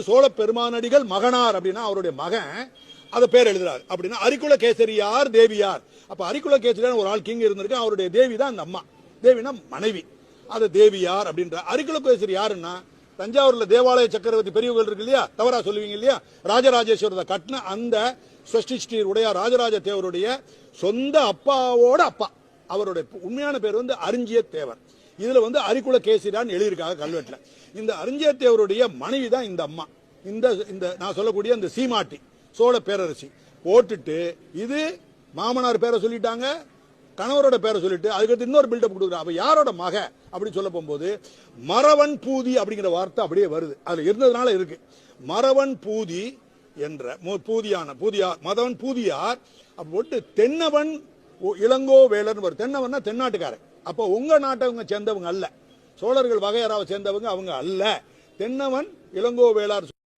சோழ பெருமானடிகள் மகனார் அப்படின்னா அவருடைய மகன் அதை பேர் எழுதுறாரு. அப்படின்னா அரிக்குல கேசரியார் தேவியார். அப்ப அரிக்குல கேசரியார் ஒரு ஆள் கிங் இருந்திருக்கு, அவருடைய தேவி தான் அந்த அம்மா. தேவினா மனைவி, அது தேவியார் அப்படின்ற. அரிக்குல கேசரி யாருன்னா தஞ்சாவூர்ல தேவாலய சக்கரவர்த்தி பெரியவர்கள் இருக்கு இல்லையா, தவறா சொல்லுவீங்க இல்லையா, ராஜராஜேஸ்வரத்தை கட்டின அந்த ஸ்வஸ்டி உடையார் ராஜராஜ தேவருடைய சொந்த அப்பாவோட அப்பா. அவருடைய உண்மையான பேர் அரிஞ்சிய தேவர். இதுல அரிக்குல கேசரியான்னு எழுதியிருக்காங்க கல்வெட்டுல. இந்த அரிஞ்சிய தேவருடைய மனைவி தான் இந்த அம்மா. இந்த நான் சொல்லக்கூடிய இந்த சீமாட்டி சோழ பேரரசி போட்டுட்டு இது மாமனார் பேரை சொல்லிட்டாங்க, கணவரோட பேரை சொல்லிட்டு அதுக்கு இன்னொரு பில்டப் கொடுக்குறாங்க. அப்ப யாரோட மக அப்படின்னு சொல்ல போகும்போது மறவன் பூதி அப்படிங்கிற வார்த்தை அப்படியே வருது, அதுல இருந்ததுனால இருக்கு. மறவன் பூதி என்ற பூதியார் மதவன் பூதியார் போட்டு தென்னவன் இளங்கோ வேலர் வரும். தென்னவன்னா தென்னாட்டுக்காரன். அப்போ உங்க நாட்டவங்க சேர்ந்தவங்க அல்ல, சோழர்கள் வகையறாவை சேர்ந்தவங்க அவங்க அல்ல. தென்னவன் இளங்கோ வேளார்